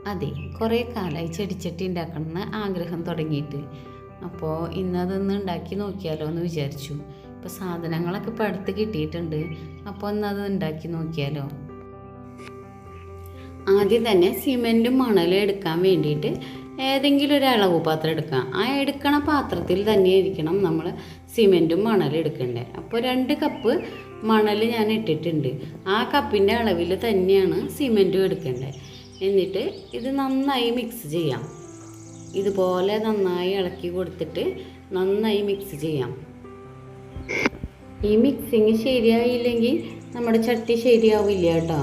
അതെ, കുറേ കാലമായി ചെടിച്ചട്ടി ഉണ്ടാക്കണമെന്ന് ആഗ്രഹം തുടങ്ങിയിട്ട്. അപ്പോൾ ഇന്നതൊന്ന് ഉണ്ടാക്കി നോക്കിയാലോ എന്ന് വിചാരിച്ചു. ഇപ്പോൾ സാധനങ്ങളൊക്കെ ഇപ്പോൾ അടുത്ത് കിട്ടിയിട്ടുണ്ട്. അപ്പോൾ ഇന്നത് ഉണ്ടാക്കി നോക്കിയാലോ. ആദ്യം തന്നെ സിമെൻറ്റും മണലും എടുക്കാൻ വേണ്ടിയിട്ട് ഏതെങ്കിലും ഒരു അളവ് പാത്രം എടുക്കാം. ആ എടുക്കണ പാത്രത്തിൽ തന്നെ ആയിരിക്കണം നമ്മൾ സിമെൻറ്റും മണലും എടുക്കേണ്ടത്. അപ്പോൾ 2 കപ്പ് മണൽ ഞാൻ ഇട്ടിട്ടുണ്ട്. ആ കപ്പിൻ്റെ അളവിൽ തന്നെയാണ് സിമെൻറ്റും എടുക്കേണ്ടത്. എന്നിട്ട് ഇത് നന്നായി മിക്സ് ചെയ്യാം. ഇതുപോലെ നന്നായി ഇളക്കി കൊടുത്തിട്ട് നന്നായി മിക്സ് ചെയ്യാം. ഈ മിക്സിങ് ശരിയായില്ലെങ്കിൽ നമ്മുടെ ചട്ടി ശരിയാവില്ല കേട്ടോ.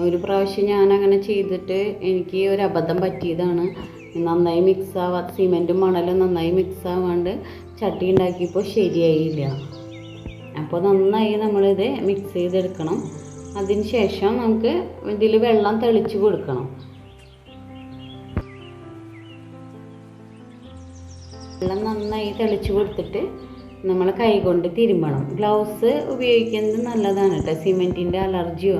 ഒരു പ്രാവശ്യം ഞാനങ്ങനെ ചെയ്തിട്ട് എനിക്ക് ഒരു അബദ്ധം പറ്റിയതാണ്. നന്നായി മിക്സ് ആവാത്ത സിമെൻറ്റും മണലും നന്നായി മിക്സ് ആവാണ്ട് ചട്ടി ഉണ്ടാക്കിയപ്പോൾ ശരിയായില്ല. അപ്പോൾ നന്നായി നമ്മളിത് മിക്സ് ചെയ്തെടുക്കണം. അതിന് ശേഷം നമുക്ക് ഇതിൽ വെള്ളം തെളിച്ച് കൊടുക്കണം. വെള്ളം നന്നായി തെളിച്ച് കൊടുത്തിട്ട് നമ്മൾ കൈകൊണ്ട് തിരുമ്പണം. ഗ്ലൗസ് ഉപയോഗിക്കുന്നത് നല്ലതാണ് കേട്ടോ. സിമെൻറ്റിൻ്റെ അലർജിയോ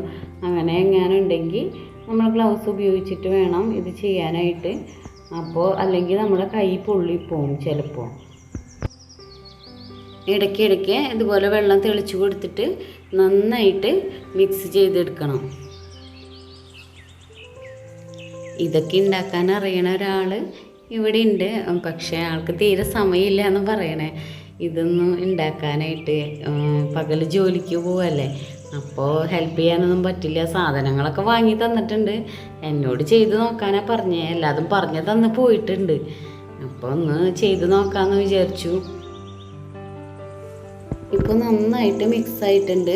അങ്ങനെ എങ്ങാനും ഉണ്ടെങ്കിൽ നമ്മൾ ഗ്ലൗസ് ഉപയോഗിച്ചിട്ട് വേണം ഇത് ചെയ്യാനായിട്ട്. അപ്പോൾ അല്ലെങ്കിൽ നമ്മുടെ കൈ പൊള്ളിപ്പോവും ചിലപ്പോൾ. ഇടയ്ക്കിടയ്ക്ക് ഇതുപോലെ വെള്ളം തെളിച്ച് കൊടുത്തിട്ട് നന്നായിട്ട് മിക്സ് ചെയ്തെടുക്കണം. ഇതൊക്കെ ഉണ്ടാക്കാൻ അറിയണ ഒരാൾ ഇവിടെ ഉണ്ട്. പക്ഷേ ആൾക്ക് തീരെ സമയമില്ല എന്ന് പറയണേ. ഇതൊന്നും ഉണ്ടാക്കാനായിട്ട് പകൽ ജോലിക്ക് പോവല്ലേ. അപ്പോൾ ഹെൽപ്പ് ചെയ്യാനൊന്നും പറ്റില്ല. സാധനങ്ങളൊക്കെ വാങ്ങി തന്നിട്ടുണ്ട്. എന്നോട് ചെയ്ത് നോക്കാനാണ് പറഞ്ഞേ. എല്ലാതും പറഞ്ഞു തന്ന് പോയിട്ടുണ്ട്. അപ്പോൾ ഒന്ന് ചെയ്ത് നോക്കാമെന്ന് വിചാരിച്ചു. ഇപ്പോൾ നന്നായിട്ട് മിക്സ് ആയിട്ടുണ്ട്.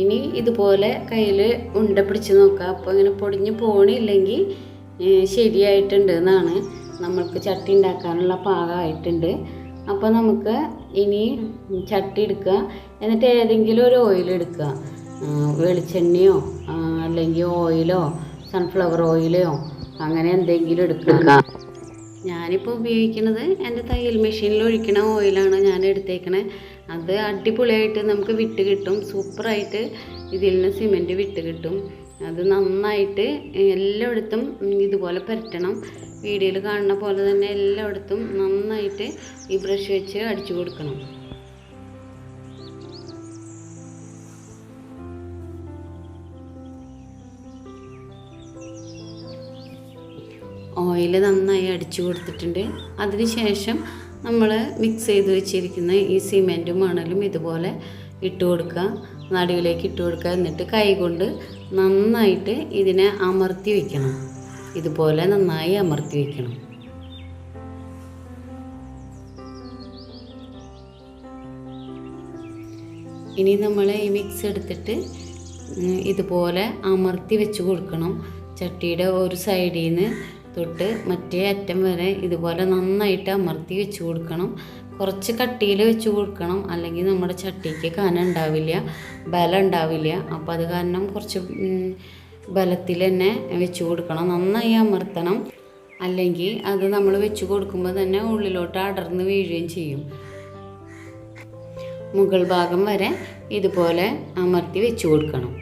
ഇനി ഇതുപോലെ കയ്യിൽ ഉണ്ട പിടിച്ച് നോക്കാം. അപ്പോൾ ഇങ്ങനെ പൊടിഞ്ഞ് പോണില്ലെങ്കിൽ ശരിയായിട്ടുണ്ട് എന്നാണ്. നമ്മൾക്ക് ചട്ടി ഉണ്ടാക്കാനുള്ള പാകമായിട്ടുണ്ട്. അപ്പോൾ നമുക്ക് ഇനി ചട്ടി എടുക്കുക. എന്നിട്ട് ഏതെങ്കിലും ഒരു ഓയിൽ എടുക്കുക. വെളിച്ചെണ്ണയോ അല്ലെങ്കിൽ ഓയിലോ സൺഫ്ലവർ ഓയിലോ അങ്ങനെ എന്തെങ്കിലും എടുക്കുക. ഞാനിപ്പോൾ ഉപയോഗിക്കുന്നത് എൻ്റെ തയ്യൽ മെഷീനിൽ ഒഴിക്കണ ഓയിലാണ് ഞാൻ എടുത്തേക്കണേ. അത് അടിപൊളിയായിട്ട് നമുക്ക് വിട്ട് കിട്ടും. സൂപ്പറായിട്ട് ഇതിൽ നിന്ന് സിമെൻറ്റ് വിട്ട് കിട്ടും. അത് നന്നായിട്ട് എല്ലായിടത്തും ഇതുപോലെ പുരട്ടണം. വീഡിയോയിൽ കാണുന്ന പോലെ തന്നെ എല്ലായിടത്തും നന്നായിട്ട് ഈ ബ്രഷ് വെച്ച് അടിച്ചു കൊടുക്കണം. ഓയിൽ നന്നായി അടിച്ചു കൊടുത്തിട്ടുണ്ട്. അതിന് ശേഷം നമ്മൾ മിക്സ് ചെയ്ത് വെച്ചിരിക്കുന്ന ഈ സിമെൻറ്റും മണലും ഇതുപോലെ ഇട്ട് കൊടുക്കുക. നടുവിലേക്ക് ഇട്ട് കൊടുക്കുക. എന്നിട്ട് കൈകൊണ്ട് നന്നായിട്ട് ഇതിനെ അമർത്തി വയ്ക്കണം. ഇതുപോലെ നന്നായി അമർത്തി വയ്ക്കണം. ഇനി നമ്മൾ ഈ മിക്സ് എടുത്തിട്ട് ഇതുപോലെ അമർത്തി വെച്ച് കൊടുക്കണം. ചട്ടിയുടെ ഒരു സൈഡിൽ നിന്ന് തൊട്ട് മറ്റേ അറ്റം വരെ ഇതുപോലെ നന്നായിട്ട് അമർത്തി വെച്ച് കൊടുക്കണം. കുറച്ച് കട്ടിയിൽ വെച്ച് കൊടുക്കണം. അല്ലെങ്കിൽ നമ്മുടെ ചട്ടിക്ക് കനം ഉണ്ടാവില്ല, ബലം ഉണ്ടാവില്ല. അപ്പോൾ അത് കാരണം കുറച്ച് ബലത്തിൽ തന്നെ വെച്ച് കൊടുക്കണം. നന്നായി അമർത്തണം. അല്ലെങ്കിൽ അത് നമ്മൾ വെച്ച് കൊടുക്കുമ്പോൾ തന്നെ ഉള്ളിലോട്ട് അടർന്ന് വീഴുകയും ചെയ്യും. മുകൾ ഭാഗം വരെ ഇതുപോലെ അമർത്തി വെച്ച് കൊടുക്കണം.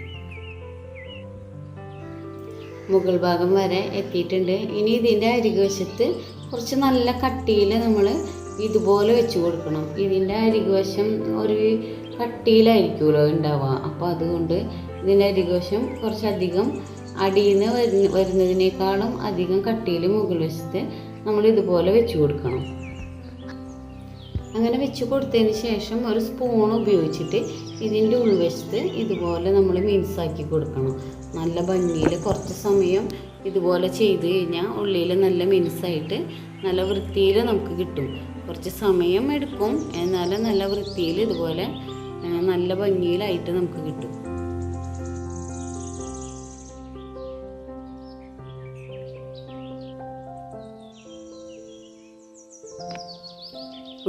മുകൾ ഭാഗം വരെ എത്തിയിട്ടുണ്ട്. ഇനി ഇതിൻ്റെ അരികുവശത്ത് കുറച്ച് നല്ല കട്ടിയിൽ നമ്മൾ ഇതുപോലെ വെച്ച് കൊടുക്കണം. ഇതിൻ്റെ അരികുവശം ഒരു കട്ടിയിലായിരിക്കുമല്ലോ ഉണ്ടാവുക. അപ്പോൾ അതുകൊണ്ട് ഇതിൻ്റെ അരികുവശം കുറച്ചധികം അടിയിൽ നിന്ന് വരുന്നതിനേക്കാളും അധികം കട്ടിയിൽ മുകൾ വശത്ത് നമ്മൾ ഇതുപോലെ വെച്ച് കൊടുക്കണം. അങ്ങനെ വെച്ച് കൊടുത്തതിന് ശേഷം ഒരു സ്പൂൺ ഉപയോഗിച്ചിട്ട് ഇതിൻ്റെ ഉൾവശത്ത് ഇതുപോലെ നമ്മൾ മിനുസാക്കി കൊടുക്കണം. നല്ല ഭംഗിയിൽ കുറച്ച് സമയം ഇതുപോലെ ചെയ്ത് കഴിഞ്ഞാൽ ഉള്ളിൽ നല്ല മിനുസായിട്ട് നല്ല വൃത്തിയിൽ നമുക്ക് കിട്ടും. കുറച്ച് സമയം എടുക്കും, എന്നാലും നല്ല വൃത്തിയിൽ ഇതുപോലെ നല്ല ഭംഗിയിലായിട്ട് നമുക്ക് കിട്ടും.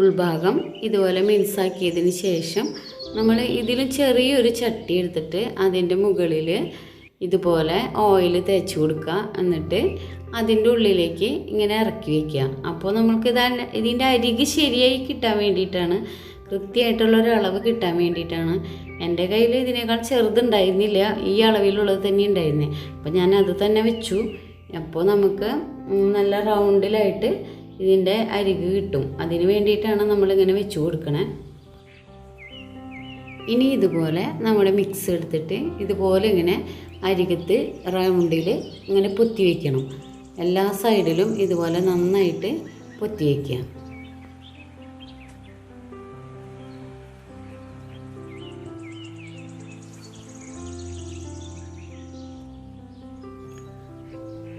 ഉൾഭാഗം ഇതുപോലെ മിനുസാക്കിയതിന് ശേഷം നമ്മൾ ഇതിലും ചെറിയൊരു ചട്ടി എടുത്തിട്ട് അതിൻ്റെ മുകളിൽ ഇതുപോലെ ഓയിൽ തേച്ച് കൊടുക്കുക. എന്നിട്ട് അതിൻ്റെ ഉള്ളിലേക്ക് ഇങ്ങനെ ഇറക്കി വയ്ക്കുക. അപ്പോൾ നമുക്ക് ഇതിൻ്റെ അരികെ ശരിയായി കിട്ടാൻ വേണ്ടിയിട്ടാണ്, കൃത്യമായിട്ടുള്ളൊരളവ് കിട്ടാൻ വേണ്ടിയിട്ടാണ്. എൻ്റെ കയ്യിൽ ഇതിനേക്കാൾ ചെറുതുണ്ടായിരുന്നില്ല, ഈ അളവിലുള്ളത് തന്നെ ഉണ്ടായിരുന്നേ. അപ്പോൾ ഞാൻ അത് തന്നെ വെച്ചു. അപ്പോൾ നമുക്ക് നല്ല റൗണ്ടിലായിട്ട് ഇതിൻ്റെ അരിക് കിട്ടും. അതിന് വേണ്ടിയിട്ടാണ് നമ്മളിങ്ങനെ വെച്ച് കൊടുക്കണേ. ഇനി ഇതുപോലെ നമ്മുടെ മിക്സ് എടുത്തിട്ട് ഇതുപോലെ ഇങ്ങനെ അരികത്ത് റൗണ്ടിൽ ഇങ്ങനെ പൊത്തി വയ്ക്കണം. എല്ലാ സൈഡിലും ഇതുപോലെ നന്നായിട്ട് പൊത്തി വയ്ക്കുക.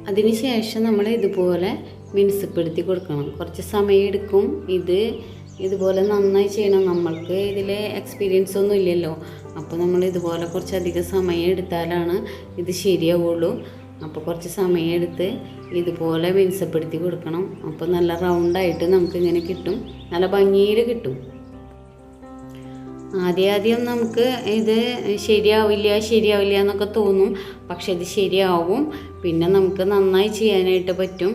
അതിനുശേഷം നമ്മൾ ഇതുപോലെ മിനുസപ്പെടുത്തി കൊടുക്കണം. കുറച്ച് സമയം എടുക്കും. ഇതുപോലെ നന്നായി ചെയ്യണം. നമ്മൾക്ക് ഇതിൽ എക്സ്പീരിയൻസ് ഒന്നും ഇല്ലല്ലോ. അപ്പോൾ നമ്മൾ ഇതുപോലെ കുറച്ചധികം സമയം എടുത്താലാണ് ഇത് ശരിയാവുള്ളൂ. അപ്പോൾ കുറച്ച് സമയം എടുത്ത് ഇതുപോലെ മിനുസപ്പെടുത്തി കൊടുക്കണം. അപ്പോൾ നല്ല റൗണ്ടായിട്ട് നമുക്കിങ്ങനെ കിട്ടും, നല്ല ഭംഗിയിൽ കിട്ടും. ആദ്യം നമുക്ക് ഇത് ശരിയാവില്ല എന്നൊക്കെ തോന്നും. പക്ഷെ ഇത് ശരിയാവും. പിന്നെ നമുക്ക് നന്നായി ചെയ്യാനായിട്ട് പറ്റും.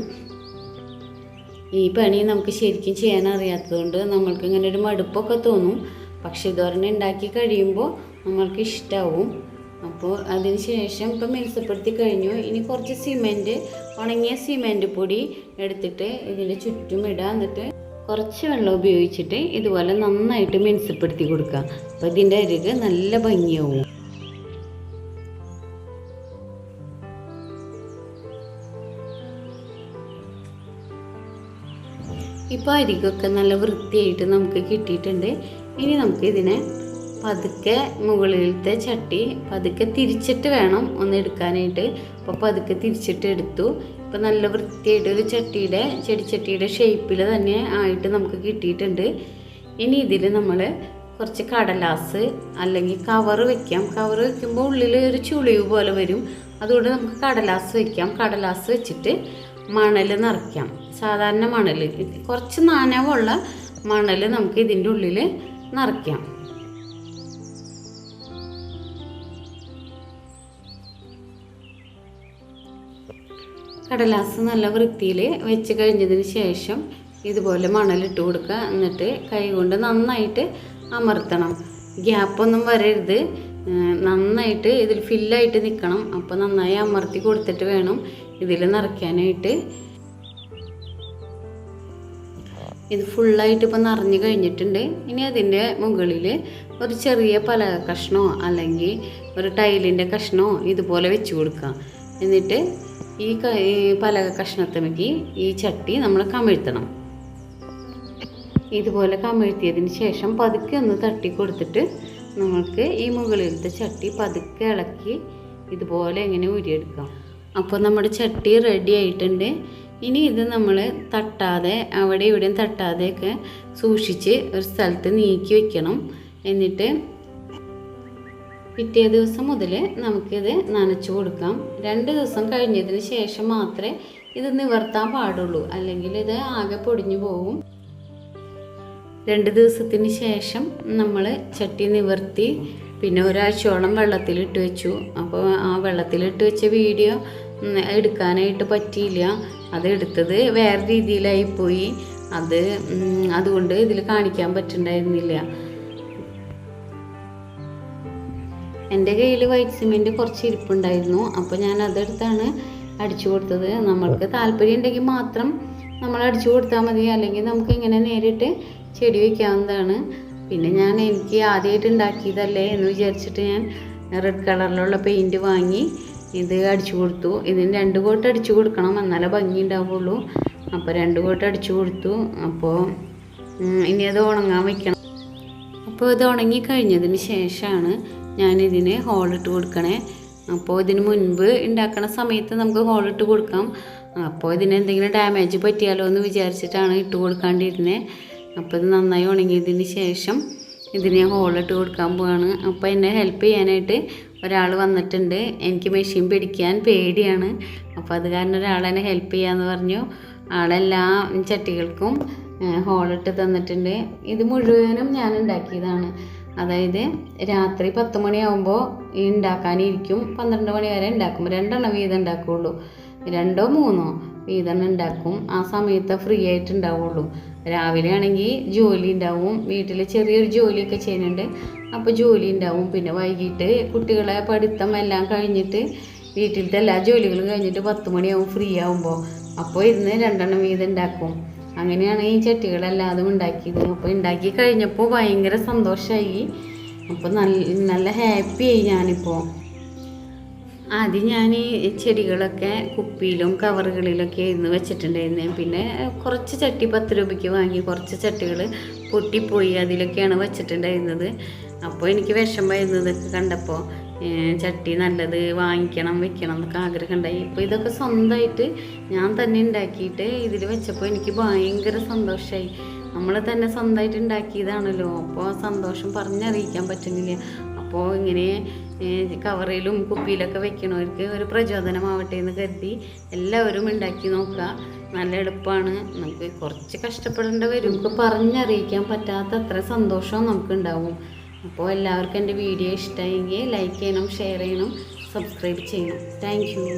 ഈ പണി നമുക്ക് ശരിക്കും ചെയ്യാൻ അറിയാത്തതുകൊണ്ട് നമ്മൾക്ക് ഇങ്ങനെ ഒരു മടുപ്പൊക്കെ തോന്നും. പക്ഷെ ഇതൊരെണ്ണം ഉണ്ടാക്കി കഴിയുമ്പോൾ നമ്മൾക്ക് ഇഷ്ടമാവും. അപ്പോൾ അതിന് ശേഷം ഇപ്പം മിനുസപ്പെടുത്തി കഴിഞ്ഞു. ഇനി കുറച്ച് സിമെൻറ്റ്, ഉണങ്ങിയ സിമെൻറ്റ് പൊടി എടുത്തിട്ട് ഇതിൻ്റെ ചുറ്റും ഇടുക. എന്നിട്ട് കുറച്ച് വെള്ളം ഉപയോഗിച്ചിട്ട് ഇതുപോലെ നന്നായിട്ട് മിനുസപ്പെടുത്തി കൊടുക്കുക. അപ്പോൾ ഇതിൻ്റെ അരിക് നല്ല ഭംഗിയാവും. ഇപ്പോൾ അരികൊക്കെ നല്ല വൃത്തിയായിട്ട് നമുക്ക് കിട്ടിയിട്ടുണ്ട്. ഇനി നമുക്ക് ഇതിനെ പതുക്കെ മുകളിലത്തെ ചട്ടി പതുക്കെ തിരിച്ചിട്ട് വേണം ഒന്ന് എടുക്കാനായിട്ട്. അപ്പോൾ പതുക്കെ തിരിച്ചിട്ട് എടുത്തു. ഇപ്പോൾ നല്ല വൃത്തിയായിട്ട് ഒരു ചെടിച്ചട്ടിയുടെ ഷേപ്പിൽ തന്നെ ആയിട്ട് നമുക്ക് കിട്ടിയിട്ടുണ്ട്. ഇനി ഇതിൽ നമ്മൾ കുറച്ച് കടലാസ് അല്ലെങ്കിൽ കവറ് വയ്ക്കാം. കവറ് വയ്ക്കുമ്പോൾ ഉള്ളിൽ ഒരു ചുളിവ് പോലെ വരും. അതുകൊണ്ട് നമുക്ക് കടലാസ് വയ്ക്കാം. കടലാസ് വെച്ചിട്ട് മണൽ നിറയ്ക്കാം. സാധാരണ മണൽ, കുറച്ച് നനവുള്ള മണൽ നമുക്ക് ഇതിൻ്റെ ഉള്ളിൽ നിറയ്ക്കാം. കടലാസ് നല്ല വൃത്തിയിൽ വെച്ച് കഴിഞ്ഞതിന് ശേഷം ഇതുപോലെ മണലിട്ട് കൊടുക്കുക. എന്നിട്ട് കൈ കൊണ്ട് നന്നായിട്ട് അമർത്തണം. ഗ്യാപ്പൊന്നും വരരുത്. നന്നായിട്ട് ഇതിൽ ഫില്ലായിട്ട് നിൽക്കണം. അപ്പോൾ നന്നായി അമർത്തി കൊടുത്തിട്ട് വേണം ഇതിൽ നിറയ്ക്കാനായിട്ട്. ഇത് ഫുള്ളായിട്ട് ഇപ്പോൾ നിറഞ്ഞു കഴിഞ്ഞിട്ടുണ്ട്. ഇനി അതിൻ്റെ മുകളിൽ ഒരു ചെറിയ പലക കഷ്ണമോ അല്ലെങ്കിൽ ഒരു ടൈലിൻ്റെ കഷ്ണമോ ഇതുപോലെ വെച്ച് കൊടുക്കുക. എന്നിട്ട് ഈ പലക കഷ്ണത്തിലേക്ക് ഈ ചട്ടി നമ്മൾ കമിഴ്ത്തണം. ഇതുപോലെ കമിഴ്ത്തിയതിന് ശേഷം പതുക്കെ ഒന്ന് തട്ടി കൊടുത്തിട്ട് നമുക്ക് ഈ മുകളിലത്തെ ചട്ടി പതുക്കെ ഇളക്കി ഇതുപോലെ ഇങ്ങനെ ഊരിയെടുക്കാം. അപ്പോൾ നമ്മുടെ ചട്ടി റെഡി ആയിട്ടുണ്ട്. ഇനി ഇത് നമ്മൾ തട്ടാതെ, അവിടെ ഇവിടെയും തട്ടാതെയൊക്കെ സൂക്ഷിച്ച് ഒരു സ്ഥലത്ത് നീക്കി വയ്ക്കണം. എന്നിട്ട് പിറ്റേ ദിവസം മുതൽ നമുക്കിത് നനച്ചു കൊടുക്കാം. 2 ദിവസം കഴിഞ്ഞതിന് ശേഷം മാത്രമേ ഇത് നിവർത്താൻ പാടുള്ളൂ, അല്ലെങ്കിൽ ഇത് ആകെ പൊടിഞ്ഞു പോകും. 2 ദിവസത്തിന് ശേഷം നമ്മൾ ചട്ടി നിവർത്തി പിന്നെ ഒരാഴ്ചയോളം വെള്ളത്തിലിട്ട് വെച്ചു. അപ്പോൾ ആ വെള്ളത്തിലിട്ട് വെച്ച വീഡിയോ എടുക്കാനായിട്ട് പറ്റിയില്ല. അത് എടുത്തത് വേറെ രീതിയിലായിപ്പോയി. അതുകൊണ്ട് ഇതിൽ കാണിക്കാൻ പറ്റുന്നുണ്ടായിരുന്നില്ല. എൻ്റെ കയ്യിൽ വൈറ്റ് സിമെൻറ്റ് കുറച്ച് ഇരിപ്പുണ്ടായിരുന്നു. അപ്പോൾ ഞാൻ അതെടുത്താണ് അടിച്ചു കൊടുത്തത്. നമ്മൾക്ക് താല്പര്യം ഉണ്ടെങ്കിൽ മാത്രം നമ്മൾ അടിച്ചു കൊടുത്താൽ മതി. അല്ലെങ്കിൽ നമുക്ക് ഇങ്ങനെ നേരിട്ട് ചെടി വയ്ക്കാവുന്നതാണ്. പിന്നെ എനിക്ക് ആദ്യമായിട്ട് ഉണ്ടാക്കിയതല്ലേ എന്ന് വിചാരിച്ചിട്ട് ഞാൻ റെഡ് കളറിലുള്ള പെയിൻറ്റ് വാങ്ങി ഇത് അടിച്ചു കൊടുത്തു. ഇതിന് 2 കോട്ട് അടിച്ചു കൊടുക്കണം, എന്നാലേ ഭംഗി ഉണ്ടാവുള്ളൂ. അപ്പോൾ 2 കോട്ട് അടിച്ചു കൊടുത്തു. അപ്പോൾ ഇനി അത് ഉണങ്ങാൻ വയ്ക്കണം. അപ്പോൾ ഇത് ഉണങ്ങി കഴിഞ്ഞതിന് ശേഷമാണ് ഞാനിതിന് ഹോളിട്ട് കൊടുക്കണേ. അപ്പോൾ ഇതിന് മുൻപ് ഉണ്ടാക്കണ സമയത്ത് നമുക്ക് ഹോളിട്ട് കൊടുക്കാം. അപ്പോൾ ഇതിന് എന്തെങ്കിലും ഡാമേജ് പറ്റിയാലോ എന്ന് വിചാരിച്ചിട്ടാണ് ഇട്ട് കൊടുക്കാണ്ടിരുന്നത്. അപ്പോൾ ഇത് നന്നായി ഉണങ്ങിയതിന് ശേഷം ഇതിന് ഹോളിട്ട് കൊടുക്കാൻ പോവാണ്. അപ്പോൾ എന്നെ ഹെൽപ്പ് ചെയ്യാനായിട്ട് ഒരാൾ വന്നിട്ടുണ്ട്. എനിക്ക് മെഷീൻ പിടിക്കാൻ പേടിയാണ്. അപ്പോൾ അത് കാരണം ഒരാളെന്നെ ഹെൽപ്പ് ചെയ്യാമെന്ന് പറഞ്ഞു. ആളെല്ലാ ചട്ടികൾക്കും ഹോളിട്ട് തന്നിട്ടുണ്ട്. ഇത് മുഴുവനും ഞാൻ ഉണ്ടാക്കിയതാണ്. അതായത് രാത്രി 10 മണിയാകുമ്പോൾ ഉണ്ടാക്കാനിരിക്കും. 12 മണി വരെ ഉണ്ടാക്കും. 2 എണ്ണം വീതം ഉണ്ടാക്കുകയുള്ളൂ. 2 3 വീതം ഉണ്ടാക്കും. ആ സമയത്ത് ഫ്രീ ആയിട്ട് ഉണ്ടാവുള്ളൂ. രാവിലെ ആണെങ്കിൽ ജോലി ഉണ്ടാവും. വീട്ടിൽ ചെറിയൊരു ജോലിയൊക്കെ ചെയ്യുന്നുണ്ട്. അപ്പോൾ ജോലി ഉണ്ടാവും. പിന്നെ വൈകിട്ട് കുട്ടികളെ പഠിത്തം എല്ലാം കഴിഞ്ഞിട്ട് വീട്ടിലത്തെ എല്ലാ ജോലികളും കഴിഞ്ഞിട്ട് 10 മണിയാവും ഫ്രീ ആവുമ്പോൾ. അപ്പോൾ ഇരുന്ന് 2 എണ്ണം വീതം ഉണ്ടാക്കും. അങ്ങനെയാണ് ഈ ചട്ടികളെല്ലാതും ഉണ്ടാക്കിയത്. അപ്പോൾ ഉണ്ടാക്കി കഴിഞ്ഞപ്പോൾ ഭയങ്കര സന്തോഷമായി. അപ്പോൾ നല്ല ഹാപ്പിയായി ഞാനിപ്പോൾ. ആദ്യം ഞാൻ ഈ ചെടികളൊക്കെ കുപ്പിയിലും കവറുകളിലൊക്കെ ആയിരുന്നു വെച്ചിട്ടുണ്ടായിരുന്നത്. പിന്നെ കുറച്ച് ചട്ടി 10 രൂപയ്ക്ക് വാങ്ങി കുറച്ച് ചട്ടികൾ പൊട്ടിപ്പോയി, അതിലൊക്കെയാണ് വെച്ചിട്ടുണ്ടായിരുന്നത്. അപ്പോൾ എനിക്ക് വിഷമമായിരുന്നു ഇതൊക്കെ കണ്ടപ്പോൾ. ചട്ടി നല്ലത് വാങ്ങിക്കണം വെക്കണം എന്നൊക്കെ ആഗ്രഹം ഉണ്ടായി. ഇപ്പോൾ ഇതൊക്കെ സ്വന്തമായിട്ട് ഞാൻ തന്നെ ഉണ്ടാക്കിയിട്ട് ഇതിൽ വെച്ചപ്പോൾ എനിക്ക് ഭയങ്കര സന്തോഷമായി. നമ്മൾ തന്നെ സ്വന്തമായിട്ട് ഉണ്ടാക്കിയതാണല്ലോ, അപ്പോൾ സന്തോഷം പറഞ്ഞറിയിക്കാൻ പറ്റുന്നില്ല. അപ്പോൾ ഇങ്ങനെ കവറിലും കുപ്പിയിലൊക്കെ വെക്കണവർക്ക് ഒരു പ്രചോദനമാവട്ടെ എന്ന് കരുതി എല്ലാവരും ഉണ്ടാക്കി നോക്കുക. നല്ല എളുപ്പമാണ്. നമുക്ക് കുറച്ച് കഷ്ടപ്പെടേണ്ടി വരും. നമുക്ക് പറഞ്ഞറിയിക്കാൻ പറ്റാത്ത അത്ര സന്തോഷവും നമുക്കുണ്ടാവും. അപ്പോൾ എല്ലാവർക്കും എൻ്റെ വീഡിയോ ഇഷ്ടമായെങ്കിൽ ലൈക്ക് ചെയ്യണം, ഷെയർ ചെയ്യണം, സബ്സ്ക്രൈബ് ചെയ്യണം. Thank you.